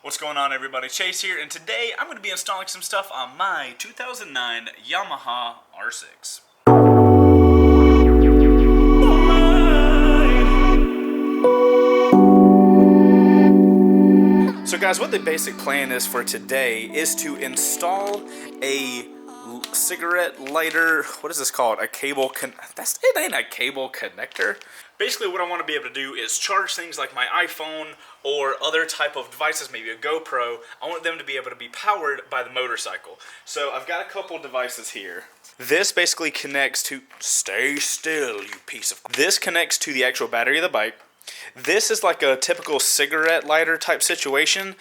What's going on, everybody? Chase here, and today I'm going to be installing some stuff on my 2009 Yamaha R6. So guys, what the basic plan is for today is to install a cigarette lighter, what is this called? A cable, it ain't a cable connector. Basically what I want to be able to do is charge things like my iPhone or other type of devices, maybe a GoPro. I want them to be able to be powered by the motorcycle. So I've got a couple devices here. This basically connects to, stay still you piece of, this connects to the actual battery of the bike. This is like a typical cigarette lighter type situation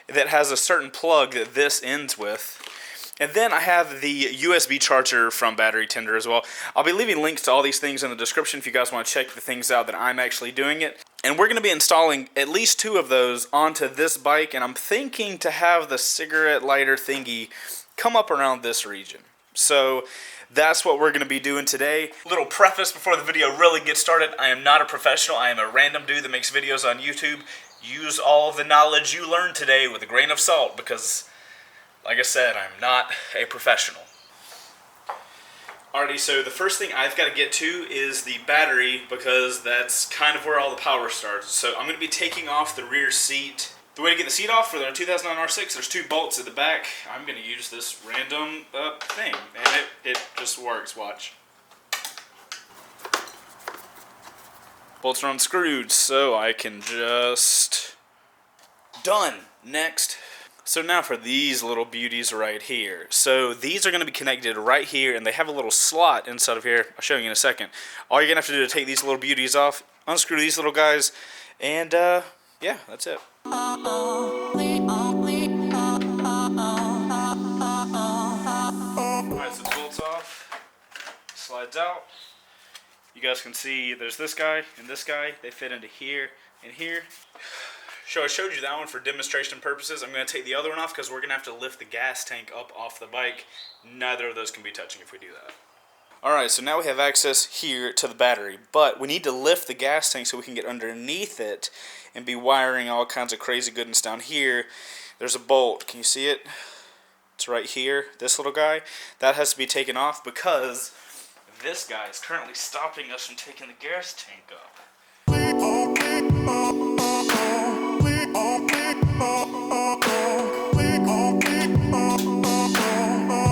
that has a certain plug that this ends with. And then I have the USB charger from Battery Tender as well. I'll be leaving links to all these things in the description if you guys want to check the things out that I'm actually doing it. And we're going to be installing at least 2 of those onto this bike, and I'm thinking to have the cigarette lighter thingy come up around this region. So that's what we're going to be doing today. Little preface before the video really gets started. I am not a professional. I am a random dude that makes videos on YouTube. Use all of the knowledge you learned today with a grain of salt because, like I said, I'm not a professional. Alrighty, so the first thing I've got to get to is the battery because that's kind of where all the power starts. So I'm going to be taking off the rear seat. The way to get the seat off for the 2009 R6, there's 2 bolts at the back. I'm going to use this random thing, and it just works, watch. Bolts are unscrewed, so I can just... Done! Next. So now for these little beauties right here. So these are going to be connected right here, and they have a little slot inside of here. I'll show you in a second. All you're going to have to do to take these little beauties off, unscrew these little guys, and yeah, that's it. Alright, so the bolt's off, slides out. You guys can see there's this guy and this guy. They fit into here and here. So I showed you that one for demonstration purposes. I'm going to take the other one off because we're going to have to lift the gas tank up off the bike. Neither of those can be touching if we do that. Alright, so now we have access here to the battery, but we need to lift the gas tank so we can get underneath it and be wiring all kinds of crazy goodness down here. There's a bolt. Can you see it? It's right here, this little guy. That has to be taken off because this guy is currently stopping us from taking the gas tank up.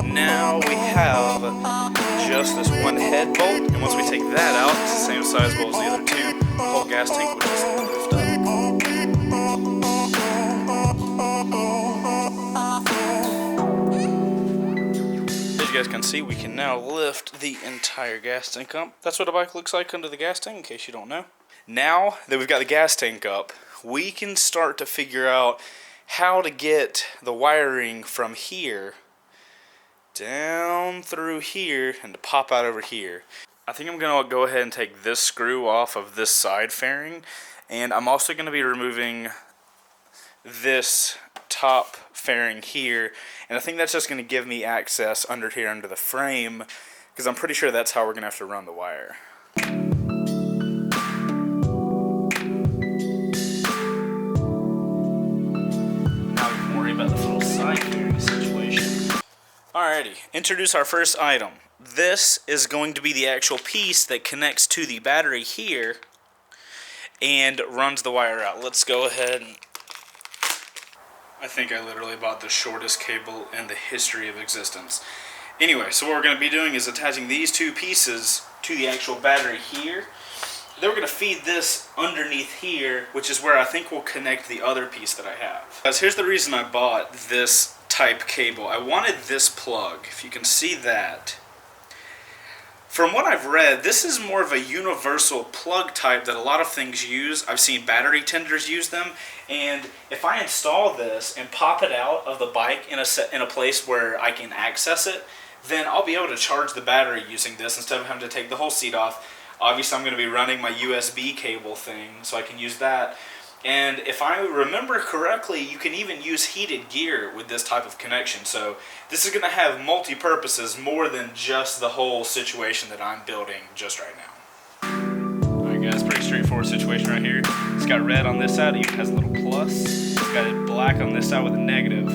Now we have just this one head bolt, and once we take that out, it's the same size as the other 2. The whole gas tank would just lift up. As you guys can see, we can now lift the entire gas tank up. That's what a bike looks like under the gas tank, in case you don't know. Now that we've got the gas tank up, we can start to figure out how to get the wiring from here down through here and to pop out over here. I think I'm going to go ahead and take this screw off of this side fairing, and I'm also going to be removing this top fairing here, and I think that's just going to give me access under here under the frame because I'm pretty sure that's how we're going to have to run the wire. Now we can worry about this little side fairing situation. Alrighty, introduce our first item. This is going to be the actual piece that connects to the battery here and runs the wire out. Let's go ahead and... I think I literally bought the shortest cable in the history of existence. Anyway, so what we're going to be doing is attaching these 2 pieces to the actual battery here. Then we're going to feed this underneath here, which is where I think we'll connect the other piece that I have. Guys, here's the reason I bought this type cable. I wanted this plug, if you can see that. From what I've read, this is more of a universal plug type that a lot of things use. I've seen battery tenders use them, and if I install this and pop it out of the bike in a place where I can access it, then I'll be able to charge the battery using this instead of having to take the whole seat off. Obviously I'm going to be running my USB cable thing, so I can use that. And if I remember correctly, you can even use heated gear with this type of connection. So this is going to have multi-purposes more than just the whole situation that I'm building just right now. Alright guys, pretty straightforward situation right here. It's got red on this side, it even has a little plus. got it black on this side with a negative.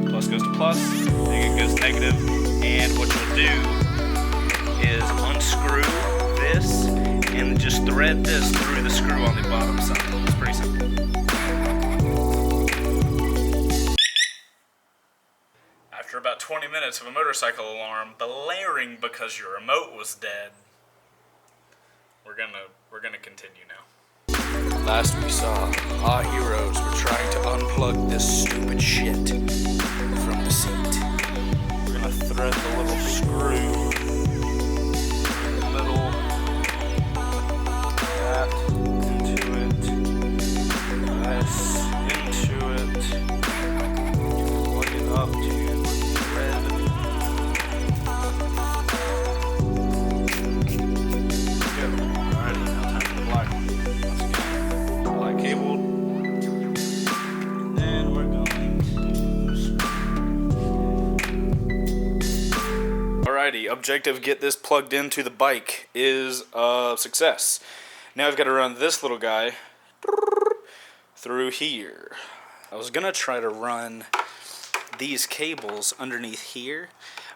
Plus goes to plus, negative goes to negative. And what you'll do is unscrew this and just thread this through the screw on the bottom side. It's pretty simple. After about 20 minutes of a motorcycle alarm blaring because your remote was dead, we're gonna continue now. Last we saw, our heroes were trying to unplug this stupid shit from the seat. We're gonna thread the little screw in the middle, that into it, this into it, plug it up to the thread. Alrighty, now time for the black one. Once again, black cable. And then we're going to... Alrighty, objective get this plugged into the bike is a success. Now I've got to run this little guy through here. I was gonna try to run these cables underneath here,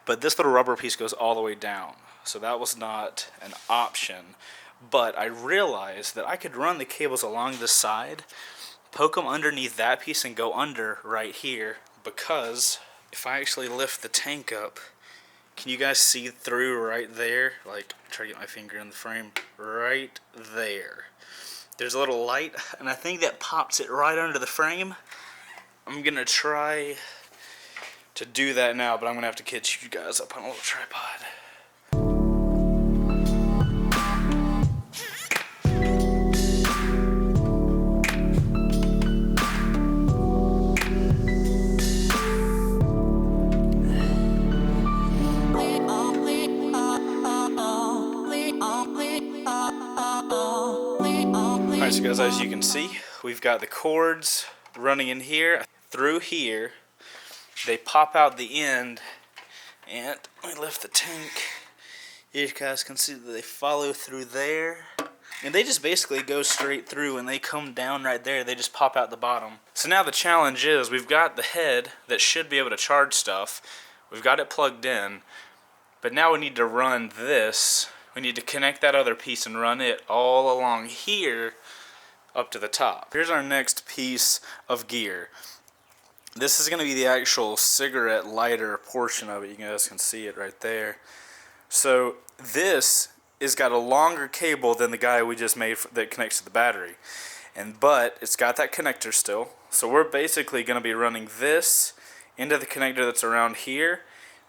but this little rubber piece goes all the way down, so that was not an option. But I realized that I could run the cables along the side, poke them underneath that piece and go under right here, because if I actually lift the tank up, can you guys see through right there? Like, try to get my finger in the frame right there. There's a little light, and I think that pops it right under the frame. I'm gonna try to do that now, but I'm gonna have to catch you guys up on a little tripod. Alright, so guys, as you can see, we've got the cords running in here, through here. They pop out the end, and let me lift the tank. You guys can see that they follow through there. And they just basically go straight through, and they come down right there. They just pop out the bottom. So now the challenge is, we've got the head that should be able to charge stuff. We've got it plugged in. But now we need to run this. We need to connect that other piece and run it all along here up to the top. Here's our next piece of gear. This is going to be the actual cigarette lighter portion of it. You guys can see it right there. So this has got a longer cable than the guy we just made that connects to the battery. But it's got that connector still. So we're basically going to be running this into the connector that's around here.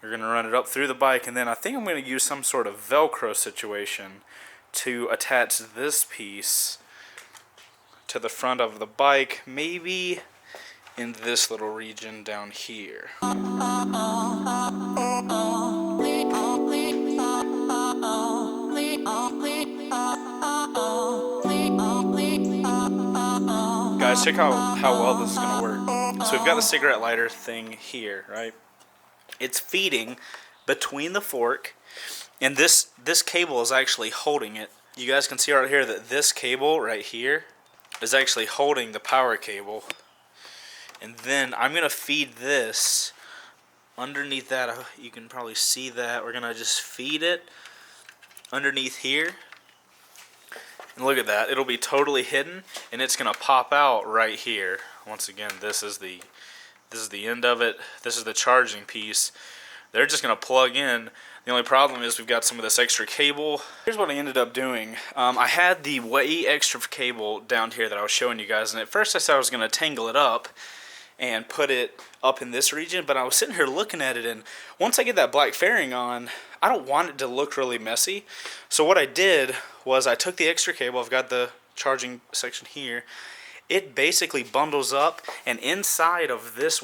We're going to run it up through the bike, and then I think I'm going to use some sort of Velcro situation to attach this piece to the front of the bike, maybe in this little region down here. Guys, check out how well this is going to work. So we've got the cigarette lighter thing here, right? It's feeding between the fork, and this cable is actually holding it. You guys can see right here that this cable right here is actually holding the power cable. And then I'm going to feed this underneath that. You can probably see that. We're going to just feed it underneath here. And look at that. It'll be totally hidden, and it's going to pop out right here. Once again, this is the end of it. This is the charging piece. They're just going to plug in. The only problem is we've got some of this extra cable. Here's what I ended up doing. I had the way extra cable down here that I was showing you guys, and at first I said I was going to tangle it up and put it up in this region, but I was sitting here looking at it, and once I get that black fairing on, I don't want it to look really messy. So what I did was I took the extra cable. I've got the charging section here. It basically bundles up, and inside of this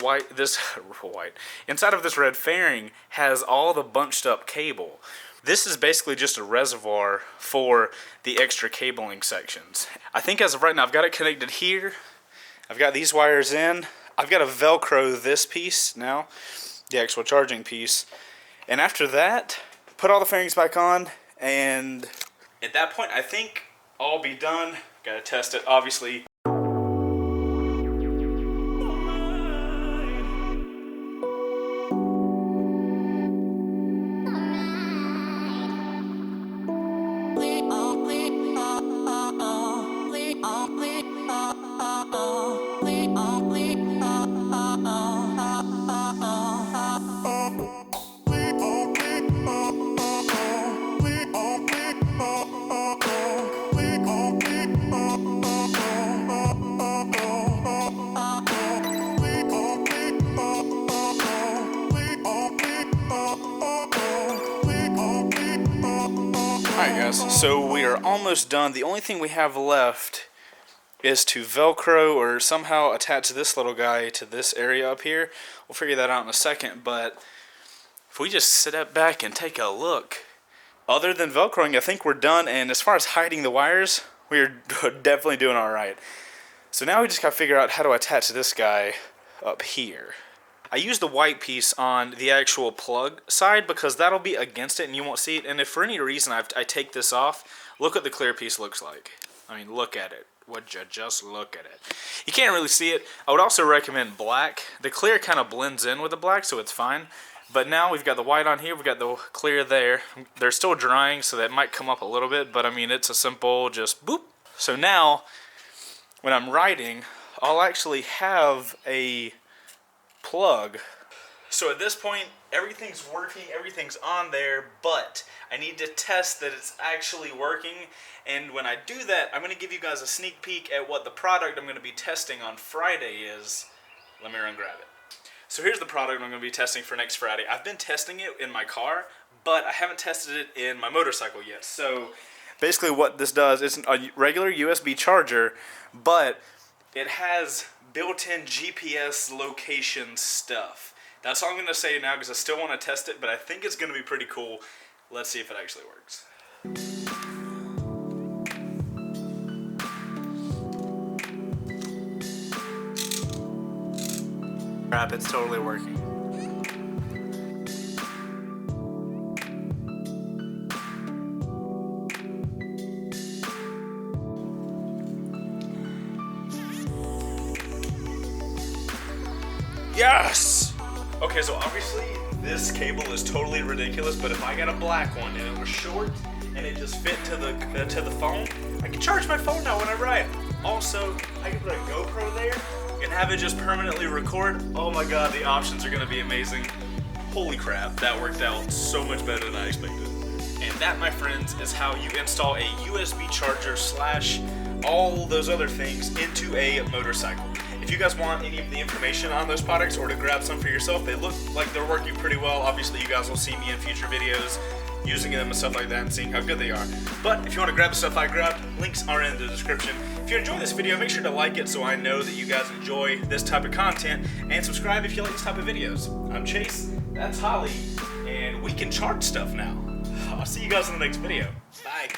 inside of this red fairing has all the bunched up cable. This is basically just a reservoir for the extra cabling sections. I think as of right now, I've got it connected here. I've got these wires in. I've got to Velcro this piece now, the actual charging piece. And after that, put all the fairings back on, and at that point, I think I'll be done. Got to test it, obviously. guys, so we are almost done. The only thing we have left is to Velcro or somehow attach this little guy to this area up here. We'll figure that out in a second, but if we just sit back and take a look, other than Velcroing, I think we're done, and as far as hiding the wires, we're definitely doing alright. So now we just gotta figure out how to attach this guy up here. I use the white piece on the actual plug side because that'll be against it and you won't see it. And if for any reason I take this off, look what the clear piece looks like. I mean, look at it. Would you just look at it? You can't really see it. I would also recommend black. The clear kind of blends in with the black, so it's fine. But now we've got the white on here, we've got the clear there. They're still drying, so that might come up a little bit, but I mean, it's a simple just boop. So now, when I'm writing, I'll actually have a plug. So at this point, everything's working, everything's on there, but I need to test that it's actually working. And when I do that, I'm going to give you guys a sneak peek at what the product I'm going to be testing on Friday is. Let me run grab it. So here's the product I'm going to be testing for next Friday. I've been testing it in my car, but I haven't tested it in my motorcycle yet. So basically what this does is a regular USB charger, but it has built-in GPS location stuff. That's all I'm going to say now because I still want to test it, but I think it's going to be pretty cool. Let's see if it actually works. Crap, it's totally working. Yes! Okay, so obviously this cable is totally ridiculous, but if I got a black one and it was short and it just fit to the phone, I can charge my phone now when I ride. Also, I can put a GoPro there and have it just permanently record. Oh my god, the options are gonna be amazing. Holy crap, that worked out so much better than I expected. And that, my friends, is how you install a USB charger / all those other things into a motorcycle. If you guys want any of the information on those products or to grab some for yourself, they look like they're working pretty well. Obviously, you guys will see me in future videos using them and stuff like that and seeing how good they are. But if you want to grab the stuff I grabbed, links are in the description. If you enjoyed this video, make sure to like it so I know that you guys enjoy this type of content, and subscribe if you like this type of videos. I'm Chase, that's Holly, and we can charge stuff now. I'll see you guys in the next video. Bye.